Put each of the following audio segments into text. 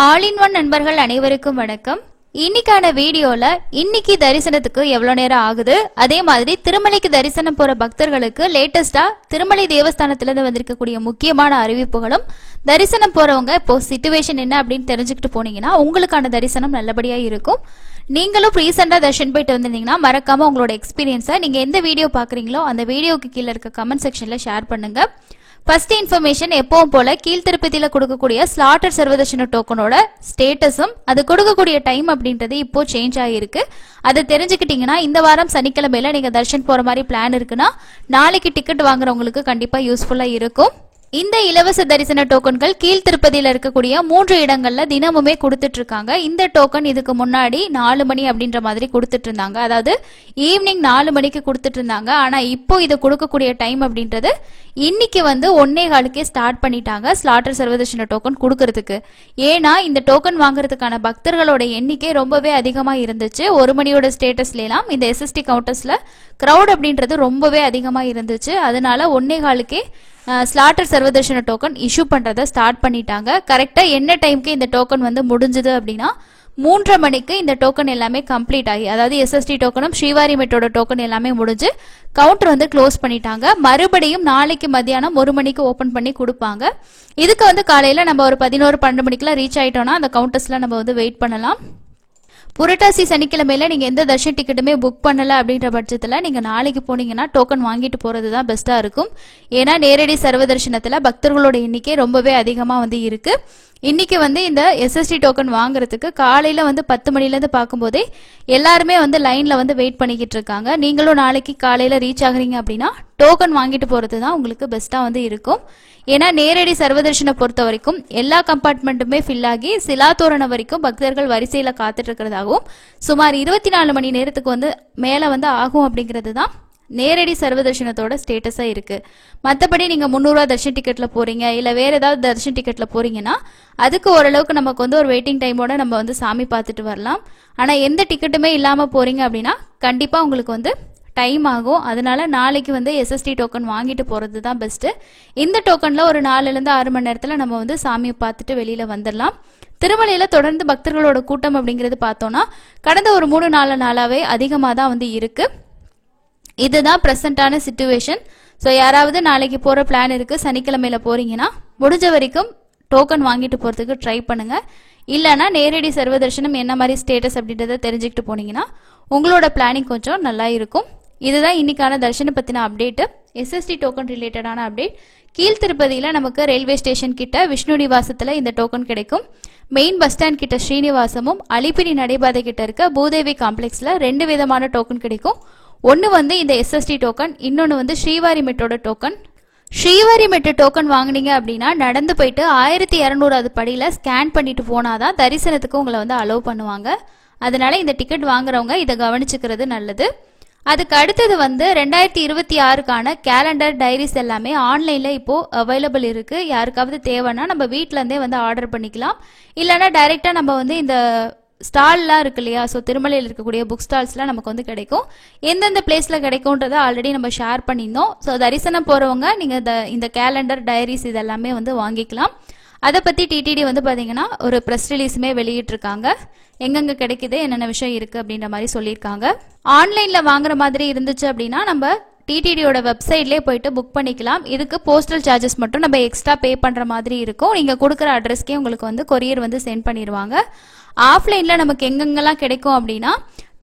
All in one நண்பர்கள் அனைவருக்கும் வணக்கம். இன்னைக்கான வீடியோல இன்னைக்கு தரிசனத்துக்கு எவ்வளவு நேரம் ஆகுது, அதே மாதிரி திருமலைக்கு தரிசனம் போற பக்தர்களுக்கு லேட்டஸ்டா திருமலை தேவஸ்தானத்திலிருந்து வந்திருக்கக்கூடிய முக்கியமான அறிவிப்புகளும், தரிசனம் போறவங்க இப்போ சிச்சுவேஷன் என்ன அப்படின்னு தெரிஞ்சுக்கிட்டு போனீங்கன்னா உங்களுக்கான தரிசனம் நல்லபடியா இருக்கும். நீங்களும் ரீசெண்டா தர்ஷன் போயிட்டு வந்திருந்தீங்கன்னா மறக்காம உங்களோட எக்ஸ்பீரியன்ஸை நீங்க எந்த வீடியோ பாக்குறீங்களோ அந்த வீடியோக்கு கீழே இருக்க கமெண்ட் செக்ஷன்ல ஷேர் பண்ணுங்க. ஃபர்ஸ்ட் இன்ஃபர்மேஷன், எப்பவும் போல கீழ்த்திருப்பதியில கொடுக்கக்கூடிய ஸ்லாட்டர் சர்வதர்ஷன டோக்கனோட ஸ்டேட்டஸும் அது கொடுக்கக்கூடிய டைம் அப்படின்றது இப்போ சேஞ்ச் ஆகிருக்கு. அதை தெரிஞ்சுக்கிட்டீங்கன்னா இந்த வாரம் சனிக்கிழமையில நீங்க தர்ஷன் போற மாதிரி பிளான் இருக்குன்னா நாளைக்கு டிக்கெட் வாங்குறவங்களுக்கு கண்டிப்பா யூஸ்ஃபுல்லா இருக்கும். இந்த இலவச தரிசன டோக்கன்கள் கீழ்த்திருப்பதியில இருக்கக்கூடிய 3 இடங்கள்ல தினமுமே கொடுத்துட்டு இருக்காங்க. இந்த டோக்கன் இதுக்கு முன்னாடி 4 மணி அப்படின்ற மாதிரி கொடுத்துட்டு இருந்தாங்க, அதாவது ஈவினிங் 4 மணிக்கு கொடுத்துட்டு இருந்தாங்க. ஆனா இப்போ இது கொடுக்கக்கூடிய டைம் அப்படின்றது இன்னைக்கு 1:15 ஸ்டார்ட் பண்ணிட்டாங்க ஸ்லாட்டர் சர்வதர்ஷன டோக்கன் கொடுக்கறதுக்கு. ஏன்னா இந்த டோக்கன் வாங்குறதுக்கான பக்தர்களோட எண்ணிக்கை ரொம்பவே அதிகமா இருந்துச்சு. 1 மணியோட ஸ்டேட்டஸ்ல எல்லாம் இந்த எஸ்எஸ்டி கவுண்டர்ஸ்ல கிரௌட் அப்படின்றது ரொம்பவே அதிகமா இருந்துச்சு. அதனால 1:15 ஸ்லாட்டர் சர்வதர்ஷன டோக்கன் இஷ்யூ பண்றதை ஸ்டார்ட் பண்ணிட்டாங்க. கரெக்டா என்ன டைம்க்கு இந்த டோக்கன் முடிஞ்சது அப்படின்னா 3:30 மணிக்கு இந்த டோக்கன் எல்லாமே கம்ப்ளீட் ஆகி, அதாவது எஸ்எஸ்டி டோக்கனும் ஸ்ரீவாரி மெட்டோட டோக்கன் எல்லாமே முடிஞ்சு கவுண்டர் க்ளோஸ் பண்ணிட்டாங்க. மறுபடியும் நாளைக்கு மத்தியானம் 1 மணிக்கு ஓபன் பண்ணி கொடுப்பாங்க. இதுக்கு காலையில நம்ம ஒரு 11-12 மணிக்கெல்லாம் ரீச் ஆயிட்டோம்னா அந்த கவுண்டர்ஸ்ல நம்ம வெயிட் பண்ணலாம். புரட்டாசி சனிக்கிழமையில நீங்க எந்த தர்ஷன் டிக்கெட்டுமே புக் பண்ணல அப்படின்ற பட்சத்துல நீங்க நாளைக்கு போனீங்கன்னா டோக்கன் வாங்கிட்டு போறதுதான் பெஸ்டா இருக்கும். ஏன்னா நேரடி சர்வதர்ஷனத்துல பக்தர்களோட எண்ணிக்கை ரொம்பவே அதிகமா இருக்கு. இன்னைக்கு இந்த எஸ்எஸ்டி டோக்கன் வாங்குறதுக்கு காலையில 10 மணில இருந்து பார்க்கும்போதே எல்லாருமே லைன்ல வெயிட் பண்ணிக்கிட்டு இருக்காங்க. நீங்களும் நாளைக்கு காலையில ரீச் ஆகுறீங்க அப்படின்னா டோக்கன் வாங்கிட்டு போறதுதான் உங்களுக்கு பெஸ்டா இருக்கும். ஏன்னா நேரடி சர்வதர்ஷனை பொறுத்த வரைக்கும் எல்லா கம்பார்ட்மெண்ட்டுமே ஃபில் ஆகி சிலாத்தோரணம் வரைக்கும் பக்தர்கள் வரிசையில காத்துட்டு இருக்கிறதாகவும் சுமார் 24 மணி நேரத்துக்கு மேல ஆகும் அப்படிங்கிறது தான் நேரடி சர்வதர்ஷனத்தோட ஸ்டேட்டஸா இருக்கு. மற்றபடி நீங்க 300 ரூபா தர்ஷன் டிக்கெட்ல போறீங்க, இல்ல வேற ஏதாவது தர்ஷன் டிக்கெட்ல போறீங்கன்னா அதுக்கு ஓரளவுக்கு நமக்கு ஒரு வெயிட்டிங் டைமோட நம்ம சாமி பார்த்துட்டு வரலாம். ஆனா எந்த டிக்கெட்டுமே இல்லாம போறீங்க அப்படின்னா கண்டிப்பா உங்களுக்கு டைம் ஆகும். அதனால நாளைக்கு எஸ்எஸ்டி டோக்கன் வாங்கிட்டு போறது தான் பெஸ்ட். இந்த டோக்கன்ல ஒரு 4 ல இருந்து 6 மணி நேரத்துல நம்ம சாமியை பார்த்துட்டு வெளியில வந்துடலாம். திருமலையில தொடர்ந்து பக்தர்களோட கூட்டம் அப்படிங்கிறது பார்த்தோம்னா கடந்த ஒரு 3-4 நாளாவே அதிகமா தான் இருக்கு. இதுதான் பிரசன்டான சிச்சுவேஷன். ஸோ யாராவது நாளைக்கு போற பிளான் இருக்கு, சனிக்கிழமையில போறீங்கன்னா முடிஞ்ச வரைக்கும் டோக்கன் வாங்கிட்டு போறதுக்கு ட்ரை பண்ணுங்க. இல்லைன்னா நேரடி சர்வதர்ஷனம் என்ன மாதிரி ஸ்டேட்டஸ் அப்படின்றத தெரிஞ்சுக்கிட்டு போனீங்கன்னா உங்களோட பிளானிங் கொஞ்சம் நல்லா இருக்கும். இதுதான் இன்னைக்கான தர்ஷனை பத்தின அப்டேட். எஸ்எஸ்டி டோக்கன் ரிலேட்டடான அப்டேட். கீழ்த்திருப்பதியில நமக்கு ரயில்வே ஸ்டேஷன் கிட்ட விஷ்ணு நிவாசத்துல இந்த டோக்கன் கிடைக்கும். மெயின் பஸ் ஸ்டாண்ட் கிட்ட ஸ்ரீனிவாசமும், அலிப்பிரி நடைபாதை கிட்ட இருக்க பூதேவி காம்ப்ளெக்ஸ்ல 2 விதமான டோக்கன் கிடைக்கும். ஒன்னு இந்த எஸ்எஸ்டி டோக்கன், இன்னொன்னு ஸ்ரீவாரி மெட்டோட டோக்கன். ஸ்ரீவாரி மெட்டு டோக்கன் வாங்கினீங்க அப்படின்னா நடந்து போயிட்டு 1200வது படியில ஸ்கேன் பண்ணிட்டு போனாதான் தரிசனத்துக்கு உங்களை அலோவ் பண்ணுவாங்க. அதனால இந்த டிக்கெட் வாங்குறவங்க இதை கவனிச்சுக்கிறது நல்லது. அதுக்கு அடுத்தது 2026க்கான கேலண்டர் டைரிஸ் எல்லாமே ஆன்லைன்ல இப்போ அவைலபிள் இருக்கு. யாருக்காவது தேவைன்னா நம்ம வீட்ல இருந்தே ஆர்டர் பண்ணிக்கலாம். இல்லைன்னா டைரக்டா நம்ம இந்த ஸ்டால்லாம் இருக்கு இல்லையா, ஸோ திருமலையில் இருக்கக்கூடிய புக் ஸ்டால்ஸ்லாம் நமக்கு கிடைக்கும். எந்தெந்த பிளேஸ்ல கிடைக்கும்ன்றதை ஆல்ரெடி நம்ம ஷேர் பண்ணியிருந்தோம். ஸோ தரிசனம் போறவங்க நீங்க இந்த கேலண்டர் டைரிஸ் இதெல்லாமே வாங்கிக்கலாம். அதை பத்தி டிடிடி பாத்தீங்கன்னா ஒரு ப்ரெஸ் ரிலீஸுமே வெளியிட்டு இருக்காங்க. எங்கெங்க கிடைக்குது, என்னென்ன விஷயம் இருக்கு அப்படின்ற மாதிரி சொல்லியிருக்காங்க. ஆன்லைன்ல வாங்குற மாதிரி இருந்துச்சு அப்படின்னா நம்ம டிடிடியோட வெப்சைட்லேயே போயிட்டு புக் பண்ணிக்கலாம். இதுக்கு போஸ்டல் சார்ஜஸ் மட்டும் நம்ம எக்ஸ்ட்ரா பே பண்ற மாதிரி இருக்கும். நீங்க கொடுக்குற அட்ரஸ்க்கே உங்களுக்கு கொரியர் சென்ட் பண்ணிடுவாங்க. ஆஃப்லைன்ல நமக்கு எங்கெங்கெல்லாம் கிடைக்கும் அப்படின்னா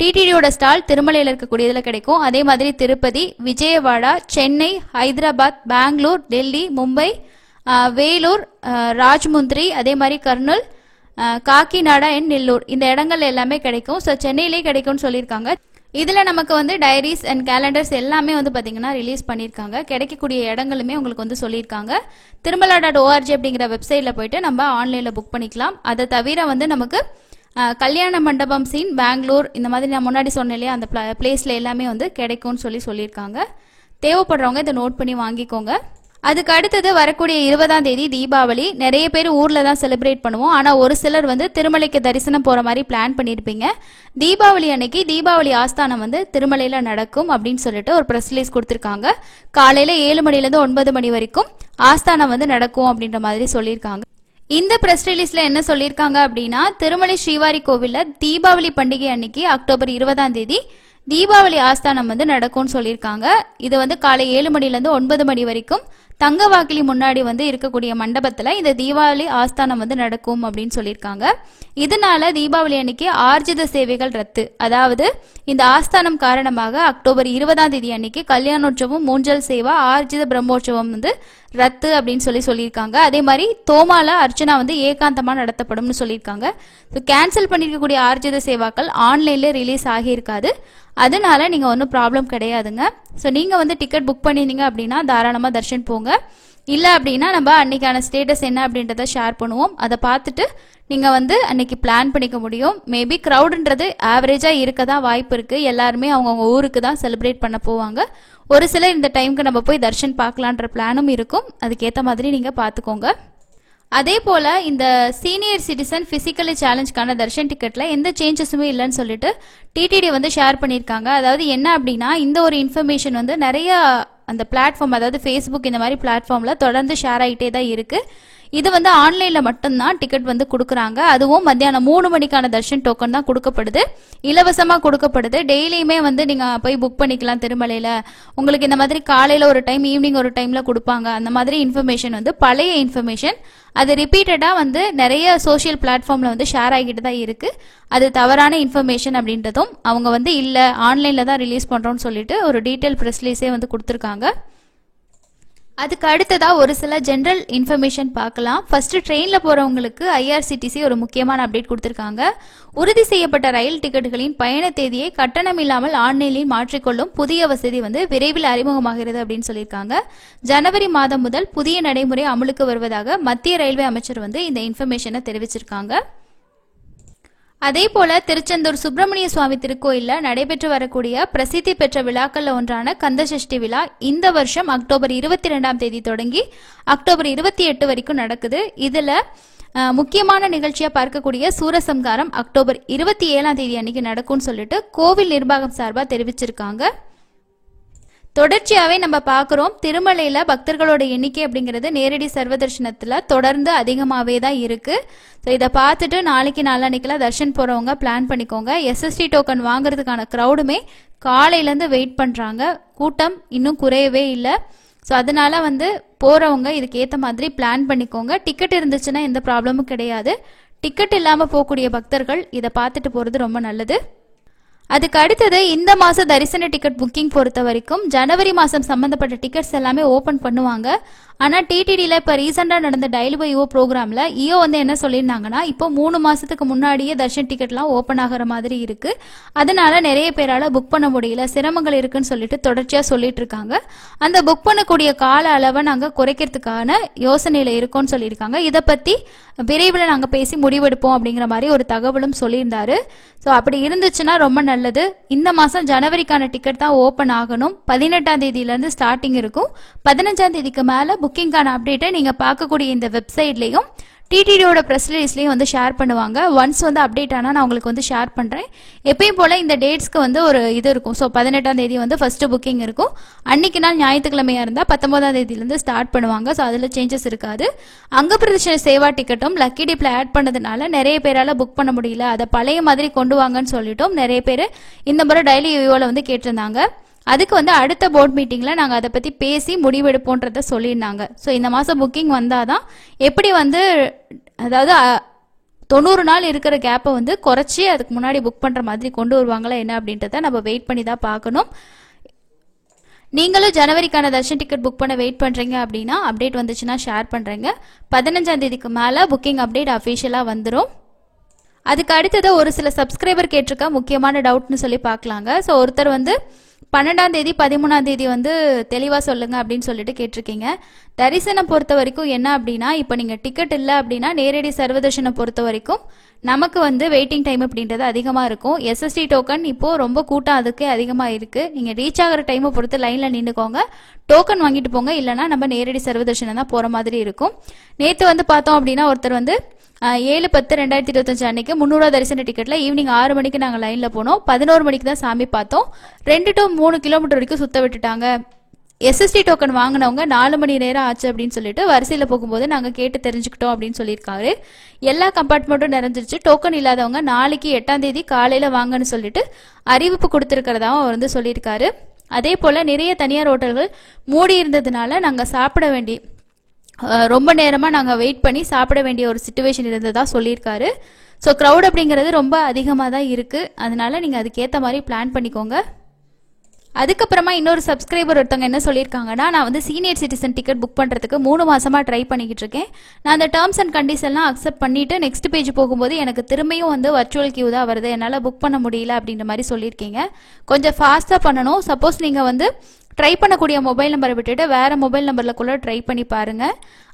டிடிடியோட ஸ்டால் திருமலையில் இருக்கக்கூடியதுல கிடைக்கும். அதே மாதிரி திருப்பதி, விஜயவாடா, சென்னை, ஹைதராபாத், பெங்களூர், டெல்லி, மும்பை, வேலூர், ராஜ்முந்திரி, அதே மாதிரி கர்னூல், காக்கிநாடா அண்ட் நெல்லூர், இந்த இடங்கள்ல எல்லாமே கிடைக்கும். ஸோ சென்னையிலே கிடைக்கும்னு சொல்லியிருக்காங்க. இதுல நமக்கு டைரிஸ் அண்ட் கேலண்டர்ஸ் எல்லாமே பாத்தீங்கன்னா ரிலீஸ் பண்ணிருக்காங்க. கிடைக்கக்கூடிய இடங்களுமே உங்களுக்கு சொல்லியிருக்காங்க. திருமலா.org அப்படிங்கிற வெப்சைட்ல போயிட்டு நம்ம ஆன்லைன்ல புக் பண்ணிக்கலாம். அதை தவிர நமக்கு கல்யாண மண்டபம் சீன், பெங்களூர், இந்த மாதிரி நான் முன்னாடி சொன்னேன் இல்லையா, அந்த பிளேஸ்ல எல்லாமே கிடைக்கும்னு சொல்லியிருக்காங்க. தேவைப்படுறவங்க இதை நோட் பண்ணி வாங்கிக்கோங்க. அதுக்கு அடுத்தது வரக்கூடிய 20ஆம் தேதி தீபாவளி. நிறைய பேர் ஊர்ல தான் செலிப்ரேட் பண்ணுவோம். ஆனா ஒரு சிலர் திருமலைக்கு தரிசனம் போற மாதிரி பிளான் பண்ணிருப்பீங்க. தீபாவளி அன்னைக்கு தீபாவளி ஆஸ்தானம் திருமலையில நடக்கும் அப்படின்னு சொல்லிட்டு ஒரு பிரஸ் ரிலீஸ் கொடுத்திருக்காங்க. காலையில 7 மணில இருந்து 9 மணி வரைக்கும் ஆஸ்தானம் நடக்கும் அப்படின்ற மாதிரி சொல்லியிருக்காங்க. இந்த பிரஸ் ரிலீஸ்ல என்ன சொல்லியிருக்காங்க அப்படின்னா, திருமலை ஸ்ரீவாரி கோவில்ல தீபாவளி பண்டிகை அன்னைக்கு அக்டோபர் 20ஆம் தேதி தீபாவளி ஆஸ்தானம் வந்து நடக்கும்னு சொல்லியிருக்காங்க. இது வந்து காலை 7 மணிலேருந்து 9 மணி வரைக்கும் தங்கவாக்கிலி முன்னாடி வந்து இருக்கக்கூடிய மண்டபத்துல இந்த தீபாவளி ஆஸ்தானம் வந்து நடக்கும் அப்படின்னு சொல்லியிருக்காங்க. இதனால தீபாவளி அன்னைக்கு ஆர்ஜித சேவைகள் ரத்து. அதாவது இந்த ஆஸ்தானம் காரணமாக அக்டோபர் 20ஆம் தேதி அன்னைக்கு கல்யாணோற்சவம், மூஞ்சல் சேவா, ஆர்ஜித பிரம்மோற்சவம் வந்து ரத்து அப்படின்னு சொல்லியிருக்காங்க. அதே மாதிரி தோமால அர்ச்சனா வந்து ஏகாந்தமா நடத்தப்படும்னு சொல்லியிருக்காங்க. கேன்சல் பண்ணிருக்கக்கூடிய ஆர்ஜித சேவாக்கள் ஆன்லைன்ல ரிலீஸ் ஆகியிருக்காது. அதனால நீங்க ஒன்றும் ப்ராப்ளம் கிடையாதுங்க. ஸோ நீங்க வந்து டிக்கெட் புக் பண்ணிருந்தீங்க அப்படின்னா தாராளமா தர்ஷன் போங்க. இல்லை அப்படின்னா நம்ம அன்னைக்கான ஸ்டேட்டஸ் என்ன அப்படின்றத ஷேர் பண்ணுவோம். அதை பார்த்துட்டு நீங்க வந்து அன்னைக்கு பிளான் பண்ணிக்க முடியும். மேபி க்ரௌடுன்றது ஆவரேஜா இருக்க தான் வாய்ப்பு இருக்கு. எல்லாருமே அவங்கவுங்க ஊருக்கு தான் செலிப்ரேட் பண்ண போவாங்க. ஒரு சிலர் இந்த டைமுக்கு நம்ம போய் தர்ஷன் பார்க்கலான்ற பிளானும் இருக்கும். அதுக்கேற்ற மாதிரி நீங்க பார்த்துக்கோங்க. அதே போல இந்த சீனியர் சிட்டிசன் பிசிக்கலி சேலஞ்சுக்கான தர்ஷன் டிக்கெட்ல எந்த சேஞ்சஸுமே இல்லைன்னு சொல்லிட்டு டிடிடி வந்து ஷேர் பண்ணியிருக்காங்க. அதாவது என்ன அப்படின்னா, இந்த ஒரு இன்ஃபர்மேஷன் வந்து நிறைய அந்த பிளாட்ஃபார்ம், அதாவது ஃபேஸ்புக் இந்த மாதிரி பிளாட்ஃபார்ம்ல தொடர்ந்து ஷேர் ஆகிட்டே தான் இருக்கு. இது வந்து ஆன்லைன்ல மட்டும்தான் டிக்கெட் வந்து கொடுக்குறாங்க. அதுவும் மத்தியானம் 3 மணிக்கான தர்ஷன் டோக்கன் தான் கொடுக்கப்படுது, இலவசமா கொடுக்கப்படுது. டெய்லியுமே வந்து நீங்க போய் புக் பண்ணிக்கலாம். திருமலையில உங்களுக்கு இந்த மாதிரி காலையில ஒரு டைம், ஈவினிங் ஒரு டைம்ல கொடுப்பாங்க. அந்த மாதிரி இன்ஃபர்மேஷன் வந்து பழைய இன்ஃபர்மேஷன். அது ரிப்பீட்டடா வந்து நிறைய சோசியல் பிளாட்ஃபார்ம்ல வந்து ஷேர் ஆகிட்டு தான் இருக்கு. அது தவறான இன்ஃபர்மேஷன் அப்படின்றதும் அவங்க வந்து இல்ல ஆன்லைன்ல தான் ரிலீஸ் பண்றோம்னு சொல்லிட்டு ஒரு டீடைல் பிரஸ் ரிலீஸே வந்து கொடுத்துருக்காங்க. அதுக்கு அடுத்ததா ஒரு சில ஜெனரல் இன்ஃபர்மேஷன் பார்க்கலாம். ஃபர்ஸ்ட் ட்ரெயின்ல போறவங்களுக்கு ஐஆர்சிடிசி ஒரு முக்கியமான அப்டேட் கொடுத்திருக்காங்க. உறுதி செய்யப்பட்ட ரயில் டிக்கெட்டுகளின் பயண தேதியை கட்டணம் இல்லாமல் ஆன்லைனில் மாற்றிக்கொள்ளும் புதிய வசதி வந்து விரைவில் அறிமுகமாகிறது அப்படின்னு சொல்லியிருக்காங்க. ஜனவரி மாதம் முதல் புதிய நடைமுறை அமலுக்கு வருவதாக மத்திய ரயில்வே அமைச்சர் வந்து இந்த இன்ஃபர்மேஷனை தெரிவிச்சிருக்காங்க. அதே போல திருச்செந்தூர் சுப்பிரமணிய சுவாமி திருக்கோயில்ல நடைபெற்று வரக்கூடிய பிரசித்தி பெற்ற விழாக்கள்ல ஒன்றான கந்தசஷ்டி விழா இந்த வருஷம் அக்டோபர் 22ஆம் தேதி தொடங்கி அக்டோபர் 28 வரைக்கும் நடக்குது. இதுல முக்கியமான நிகழ்ச்சியா பார்க்கக்கூடிய சூரசம்காரம் அக்டோபர் 27ஆம் தேதி அன்னைக்கு நடக்கும்னு சொல்லிட்டு கோவில் நிர்வாகம் சார்பா தெரிவிச்சிருக்காங்க. தொடர்ச்சியாவே நம்ம பார்க்கிறோம், திருமலையில பக்தர்களோட எண்ணிக்கை அப்படிங்கிறது நேரடி சர்வதர்ஷனத்துல தொடர்ந்து அதிகமாவே தான் இருக்கு. ஸோ இதை பார்த்துட்டு நாளைக்கு நாளான்னைக்கெல்லாம் தர்ஷன் போறவங்க பிளான் பண்ணிக்கோங்க. எஸ்எஸ்டி டோக்கன் வாங்குறதுக்கான க்ரௌடுமே காலையில இருந்து வெயிட் பண்றாங்க. கூட்டம் இன்னும் குறையவே இல்லை. ஸோ அதனால வந்து போறவங்க இதுக்கு ஏற்ற மாதிரி பிளான் பண்ணிக்கோங்க. டிக்கெட் இருந்துச்சுன்னா எந்த ப்ராப்ளமும் கிடையாது. டிக்கெட் இல்லாம போகக்கூடிய பக்தர்கள் இதை பார்த்துட்டு போறது ரொம்ப நல்லது. அதுக்கு அடுத்தது இந்த மாசம் தரிசன டிக்கெட் புக்கிங் பொறுத்த வரைக்கும் ஜனவரி மாசம் சம்பந்தப்பட்ட டிக்கெட்ஸ் எல்லாமே ஓபன் பண்ணுவாங்க. ஆனா டிடிடில இப்ப ரீசெண்டா நடந்த டெய்லி பை இஓ ப்ரோக்ராம்ல இஓ வந்து என்ன சொல்லியிருந்தாங்கன்னா, இப்போ 3 மாசத்துக்கு முன்னாடியே தர்ஷன் டிக்கெட்லாம் ஓபன் ஆகிற மாதிரி இருக்கு. அதனால நிறைய பேரால புக் பண்ண முடியல, சிரமங்கள் இருக்குன்னு சொல்லிட்டு தொடர்ச்சியா சொல்லிட்டு இருக்காங்க. அந்த புக் பண்ணக்கூடிய கால அளவை நாங்க குறைக்கிறதுக்கான யோசனையில இருக்கோம்னு சொல்லியிருக்காங்க. இதை பத்தி விரைவில் நாங்க பேசி முடிவெடுப்போம் அப்படிங்கிற மாதிரி ஒரு தகவலும் சொல்லியிருந்தாரு. ஸோ அப்படி இருந்துச்சுன்னா ரொம்ப நல்லது. இந்த மாசம் ஜனவரிக்கான டிக்கெட் தான் ஓபன் ஆகணும். 18ஆம் தேதியில இருந்து ஸ்டார்டிங் இருக்கும். 15ஆம் தேதிக்கு மேல புக்கிங்கான அப்டேட்டை நீங்க பார்க்கக்கூடிய இந்த வெப்சைட்லயும் டிடிடியோட பிரஸ் ரிலீஸ்லயும் வந்து ஷேர் பண்ணுவாங்க. ஒன்ஸ் வந்து அப்டேட் ஆனா நான் உங்களுக்கு வந்து ஷேர் பண்றேன். எப்பயும் போல இந்த டேட்ஸ்க்கு வந்து ஒரு இது இருக்கும். ஸோ 18ஆம் தேதி வந்து ஃபர்ஸ்ட் புக்கிங் இருக்கும். அன்னைக்கு நாள் ஞாயிற்றுக்கிழமையா இருந்தா 19ஆம் தேதியில இருந்து ஸ்டார்ட் பண்ணுவாங்க. ஸோ அதுல சேஞ்சஸ் இருக்காது. அங்க பிரதர்ஷன சேவா டிக்கெட்டும் லக்கி டிப்ல ஆட் பண்ணதுனால நிறைய பேரால புக் பண்ண முடியல, அதை பழைய மாதிரி கொண்டு வாங்கன்னு சொல்லிட்டோம். நிறைய பேர் இந்த முறை டெய்லி வியூல வந்து கேட்டிருந்தாங்க. அதுக்கு வந்து அடுத்த போர்ட் மீட்டிங்ல நாங்க அதை பத்தி பேசி முடிவெடுப்போன்றத சொல்லியிருந்தாங்க. ஸோ இந்த மாசம் புக்கிங் வந்தாதான் எப்படி வந்து, அதாவது 90 நாள் இருக்கிற கேப்பை வந்து குறைச்சி அதுக்கு முன்னாடி புக் பண்ற மாதிரி கொண்டு வருவாங்களா என்ன அப்படின்றத நம்ம வெயிட் பண்ணி தான் பார்க்கணும். நீங்களும் ஜனவரிக்கான தர்ஷன் டிக்கெட் புக் பண்ண வெயிட் பண்றீங்க அப்படின்னா அப்டேட் வந்துச்சுன்னா ஷேர் பண்றேங்க. 15ஆம் தேதிக்கு மேல புக்கிங் அப்டேட் அஃபிஷியலா வந்துடும். அதுக்கு அடுத்தது ஒரு சில சப்ஸ்கிரைபர் கேட்டிருக்க முக்கியமான டவுட்னு சொல்லி பார்க்கலாங்க. ஸோ ஒருத்தர் வந்து 12ஆம் தேதி 13ஆம் தேதி வந்து தெளிவா சொல்லுங்க அப்படின்னு சொல்லிட்டு கேட்டிருக்கீங்க. தரிசனம் பொறுத்த வரைக்கும் என்ன அப்படின்னா, இப்போ நீங்க டிக்கெட் இல்லை அப்படின்னா நேரடி சர்வதர்ஷனம் பொறுத்த வரைக்கும் நமக்கு வந்து வெயிட்டிங் டைம் அப்படின்றது அதிகமா இருக்கும். எஸ்எஸ்டி டோக்கன் இப்போ ரொம்ப கூட்டம் அதுக்கே அதிகமா இருக்கு. நீங்க ரீச் ஆகிற டைமை பொறுத்து லைன்ல நின்றுக்கோங்க, டோக்கன் வாங்கிட்டு போங்க. இல்லைன்னா நம்ம நேரடி சர்வதர்ஷனம் தான் போற மாதிரி இருக்கும். நேற்று வந்து பார்த்தோம் அப்படின்னா ஒருத்தர் வந்து 7/10/2025 அன்னைக்கு 300 தரிசன டிக்கெட்ல ஈவினிங் 6 மணிக்கு நாங்க லைன்ல போனோம். 11 மணிக்கு தான் சாமி பார்த்தோம். 2 to 3 கிலோமீட்டர் வரைக்கும் சுத்த விட்டுட்டாங்க. SST டோக்கன் வாங்கினவங்க 4 மணி நேரம் ஆச்சு அப்படின்னு சொல்லிட்டு வரிசையில் போகும்போது நாங்கள் கேட்டு தெரிஞ்சுக்கிட்டோம் அப்படின்னு சொல்லியிருக்காரு. எல்லா கம்பார்ட்மெண்ட்டும் நிறைஞ்சிருச்சு. டோக்கன் இல்லாதவங்க நாளைக்கு 8ஆம் தேதி காலையில் வாங்கன்னு சொல்லிட்டு அறிவிப்பு கொடுத்துருக்கிறதாவும் அவர் வந்து சொல்லியிருக்காரு. அதே போல் நிறைய தனியார் ஹோட்டல்கள் மூடி இருந்ததுனால நாங்கள் சாப்பிட வேண்டிய ரொம்ப நேரமாக நாங்கள் வெயிட் பண்ணி சாப்பிட வேண்டிய ஒரு சிச்சுவேஷன் இருந்ததா சொல்லியிருக்காரு. ஸோ க்ரௌட் அப்படிங்கிறது ரொம்ப அதிகமாக தான் இருக்குது. அதனால நீங்கள் அதுக்கேற்ற மாதிரி பிளான் பண்ணிக்கோங்க. அதுக்கப்புறமா இன்னொரு சப்ஸ்கிரைபர் ஒருத்தவங்க என்ன சொல்லியிருக்காங்கன்னா, நான் வந்து சீனியர் சிட்டிசன் டிக்கெட் புக் பண்ணுறதுக்கு 3 மாசமா ட்ரை பண்ணிக்கிட்டு இருக்கேன். நான் அந்த டேர்ம்ஸ் அண்ட் கண்டிஷன்லாம் அக்செப்ட் பண்ணிட்டு நெக்ஸ்ட் பேஜ் போகும்போது எனக்கு திரும்பியும் வந்து வர்ச்சுவல் கியூ தான் வருது, என்னால் புக் பண்ண முடியல அப்படின்ற மாதிரி சொல்லியிருக்கீங்க. கொஞ்சம் ஃபாஸ்ட்டாக பண்ணணும். சப்போஸ் நீங்கள் வந்து ட்ரை பண்ணக்கூடிய மொபைல் நம்பரை விட்டுட்டு வேற மொபைல் நம்பரில் கூட ட்ரை பண்ணி பாருங்க.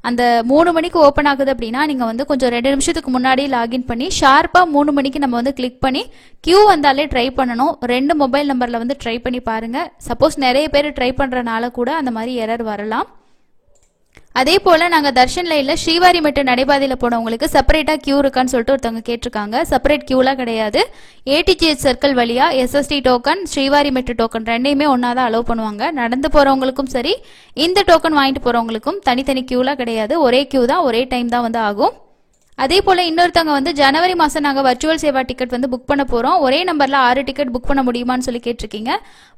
அந்த 3 மணிக்கு ஓப்பன் ஆகுது அப்படின்னா நீங்கள் வந்து கொஞ்சம் 2 நிமிஷத்துக்கு முன்னாடி லாகின் பண்ணி ஷார்ப்பாக 3 மணிக்கு நம்ம வந்து கிளிக் பண்ணி கியூ வந்தாலே ட்ரை பண்ணணும். 2 மொபைல் நம்பரில் வந்து ட்ரை பண்ணி பாருங்க. சப்போஸ் நிறைய பேர் ட்ரை பண்ணுறனால கூட அந்த மாதிரி எரர் வரலாம். அதே போல நாங்க தர்ஷன்ல இல்ல ஸ்ரீவாரி மெட்டு நடைபாதையில போனவங்களுக்கு செப்பரேட்டா கியூ இருக்கான்னு சொல்லிட்டு ஒருத்தவங்க கேட்டிருக்காங்க. செப்பரேட் கியூலாம் கிடையாது. ATGH சர்க்கிள் வழியா SST டோக்கன் ஸ்ரீவாரி மெட்டு டோக்கன் ரெண்டையுமே ஒன்னாதான் அலோவ் பண்ணுவாங்க. நடந்து போறவங்களுக்கும் சரி, இந்த டோக்கன் வாங்கிட்டு போறவங்களுக்கும் தனித்தனி கியூலாம் கிடையாது. ஒரே கியூ தான், ஒரே டைம் தான் வந்து ஆகும். அதே போல இன்னொருத்தவங்க வந்து ஜனவரி மாசம் நாங்க வர்ச்சுவல் சேவா டிக்கெட் வந்து புக் பண்ண போறோம், ஒரே நம்பர்ல 6 டிக்கெட் புக் பண்ண முடியுமான்னு சொல்லி கேட்டிருக்கீங்க.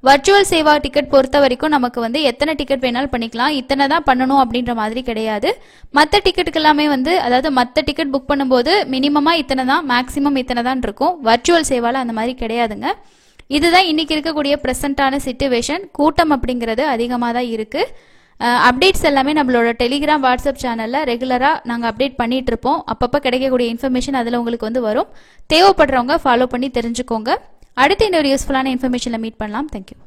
வர்ச்சுவல் சேவா டிக்கெட் பொறுத்த வரைக்கும் நமக்கு வந்து எத்தனை டிக்கெட் வேணாலும் பண்ணிக்கலாம், இத்தனை தான் பண்ணணும் அப்படின்ற மாதிரி கிடையாது. மற்ற டிக்கெட்டுக்கு எல்லாமே வந்து, அதாவது மற்ற டிக்கெட் புக் பண்ணும்போது மினிமமா இத்தனை தான், மேக்சிமம் இத்தனை தான் இருக்கும். வர்ச்சுவல் சேவால அந்த மாதிரி கிடையாதுங்க. இதுதான் இன்னைக்கு இருக்கக்கூடிய பிரசன்டான சிச்சுவேஷன். கூட்டம் அப்படிங்கிறது அதிகமாக தான் இருக்கு. அப்டேட்ஸ் எல்லாமே நம்மளோட டெலிகிராம் வாட்ஸ்அப் சேனலில் ரெகுலராக நாங்கள் அப்டேட் பண்ணிட்டு இருப்போம். அப்பப்போ கிடைக்கக்கூடிய இன்ஃபர்மேஷன் அதில் உங்களுக்கு வந்து வரும். தேவைப்படுறவங்க ஃபாலோ பண்ணி தெரிஞ்சுக்கோங்க. அடுத்து இன்னொரு யூஸ்ஃபுல்லான இன்ஃபர்மேஷனில் மீட் பண்ணலாம். தேங்க்யூ.